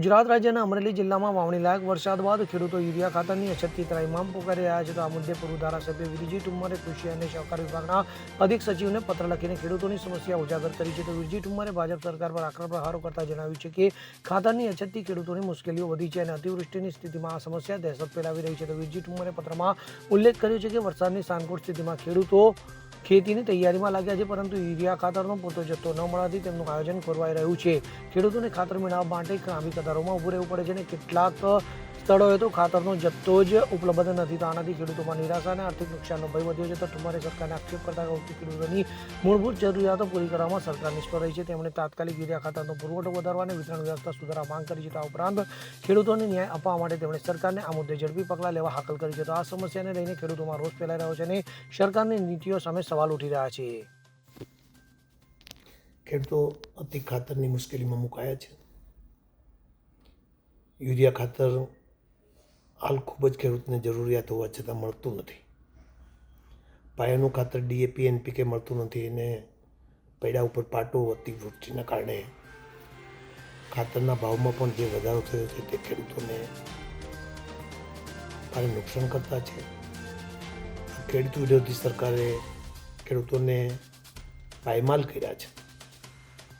ગુજરાત રાજ્યના અમરેલી જિલ્લામાં વાવણી લાયક વરસાદ બાદ ખેડૂતો યુરિયા ખાતરની અછતથી ત્રાહિમામ પોકારી રહ્યા છે. તો આ મુદ્દે પૂર્વ ધારાસભ્ય વીરજી ઠુમ્મરે કૃષિ અને સહકાર વિભાગના અધિક સચિવને પત્ર લખીને ખેડૂતોની સમસ્યા ઉજાગર કરી છે. તો વીરજી ઠુમ્મરે ભાજપ સરકાર પર આકરા પ્રહારો કરતા જણાવ્યું છે કે ખાતરની અછતથી ખેડૂતોની મુશ્કેલીઓ વધી છે અને અતિવૃષ્ટિની સ્થિતિમાં આ સમસ્યા દહેશત ફેલાવી રહી છે. તો વીરજી ઠુમ્મરે પત્રમાં ઉલ્લેખ કર્યો છે કે વરસાદની સાનુકૂળ સ્થિતિમાં ખેડૂતો ખેતીની તૈયારીમાં લાગ્યા છે, પરંતુ યુરિયા ખાતરનો પૂરતો જથ્થો ન મળવાથી તેમનું આયોજન ખોરવાઈ રહ્યું છે. ખેડૂતોને ખાતર મેળવવા માટે લાંબી કતારોમાં ઊભું રહેવું પડે છે અને કેટલાક સ્થળોએ તો ખાતરનો જથ્થો જ ઉપલબ્ધ નથી. તો આનાથી ખેડૂતોમાં નિરાશા અને આર્થિક નુકસાનનો ભય વધ્યો છે. તો ઠુમ્મરે સરકારને આક્ષેપ કરતા કહ્યું કે ખેડૂતોની મૂળભૂત જરૂરિયાતો પૂરી કરવામાં સરકાર નિષ્ફળ રહી છે. તેમણે તાત્કાલિક યુરિયા ખાતરનો પુરવઠો વધારવા અને વિતરણ વ્યવસ્થા સુધારવા માંગ કરી છે. તો આ ઉપરાંત ખેડૂતોને ન્યાય અપાવવા માટે તેમણે સરકારને આ મુદ્દે ઝડપી પગલાં લેવા હાકલ કરી છે. તો આ સમસ્યાને લઈને ખેડૂતોમાં રોષ ફેલાઈ રહ્યો છે અને સરકારની નીતિઓ સામે સવાલ ઉઠી રહ્યા છે. ખેડૂતો અતિ ખાતરની મુશ્કેલીમાં મુકાયા છે. યુરિયા ખાતર હાલ ખૂબ જ ખેડૂતને જરૂરિયાત હોવા છતાં મળતું નથી. પાયાનું ખાતર ડીએપી એનપીકે મળતું નથી અને પૈડા ઉપર પાટો અતિવૃષ્ટિના કારણે ખાતરના ભાવમાં પણ જે વધારો થયો છે તે ખેડૂતોને ભારે નુકસાન કરતા છે. ખેડૂત વિરોધી સરકારે ખેડૂતોને પાયમાલ કર્યા છે.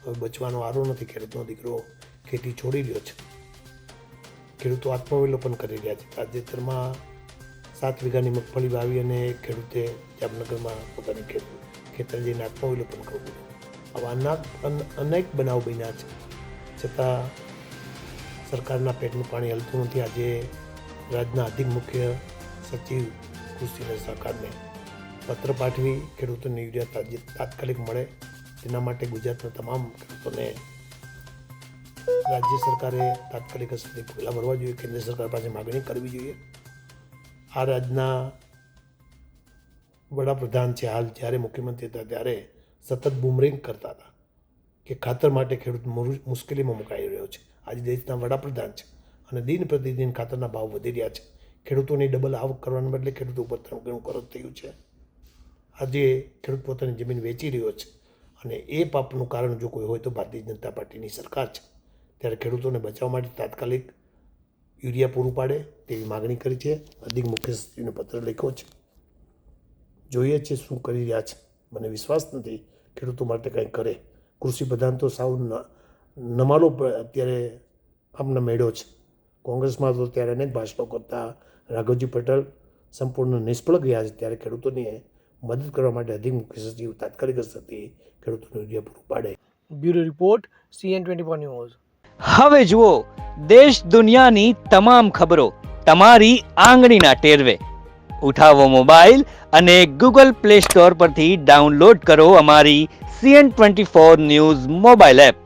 હવે બચવાનો વારો નથી. ખેડૂતનો દીકરો ખેતી છોડી રહ્યો છે. ખેડૂતો આત્મવિલોપન કરી રહ્યા છે. તાજેતરમાં 7 વીઘાની મગફળી વાવી અને ખેડૂતે જામનગરમાં પોતાની ખેતર જઈને આત્મવિલોપન કરવું પડ્યું. આવા અનેક બનાવ બન્યા છે, છતાં સરકારના પેટનું પાણી હલતું નથી. આજે રાજ્યના અધિક મુખ્ય સચિવ કૃષિ અને સહકારને પત્ર પાઠવી ખેડૂતોને યુરિયા તાત્કાલિક મળે તેના માટે ગુજરાતના તમામ ખેડૂતોને રાજ્ય સરકારે તાત્કાલિક અસરથી પગલાં ભરવા જોઈએ. કેન્દ્ર સરકાર પાસે માગણી કરવી જોઈએ. આ રાજ્યના વડાપ્રધાન છે હાલ, જ્યારે મુખ્યમંત્રી હતા ત્યારે સતત બૂમરિંગ કરતા હતા કે ખાતર માટે ખેડૂત મુશ્કેલીમાં મુકાઈ રહ્યો છે. આજે દેશના વડાપ્રધાન છે અને દિન પ્રતિદિન ખાતરના ભાવ વધી રહ્યા છે. ખેડૂતોની ડબલ આવક કરવાને બદલે ખેડૂતો ઉપર ઘણું કરજ થયું છે. આજે ખેડૂત પોતાની જમીન વેચી રહ્યો છે અને એ પાપનું કારણ જો કોઈ હોય તો ભારતીય જનતા પાર્ટીની સરકાર છે. ત્યારે ખેડૂતોને બચાવવા માટે તાત્કાલિક યુરિયા પૂરું પાડે તેવી માગણી કરી છે. અધિક મુખ્ય સચિવને પત્ર લખ્યો છે. જોઈએ છે શું કરી રહ્યા છે. મને વિશ્વાસ નથી ખેડૂતો માટે કંઈ કરે. કૃષિ પ્રધાન તો સાવ નમાલો અત્યારે આમને મેળ્યો છે. કોંગ્રેસમાં તો ત્યારે અનેક ભાષણો કરતા રાઘવજી પટેલ સંપૂર્ણ નિષ્ફળ ગયા છે. ત્યારે ખેડૂતોની મદદ કરવા માટે અધિક મુખ્ય સચિવ તાત્કાલિક અસરથી ખેડૂતોને યુરિયા પૂરું પાડે. Bureau report CN24 news. હવે જુઓ દેશ દુનિયાની તમામ ખબરો તમારી આંગળીના ટેરવે. ઉઠાવો મોબાઈલ અને Google Play Store પરથી ડાઉનલોડ કરો અમારી CN24 ન્યૂઝ મોબાઈલ એપ.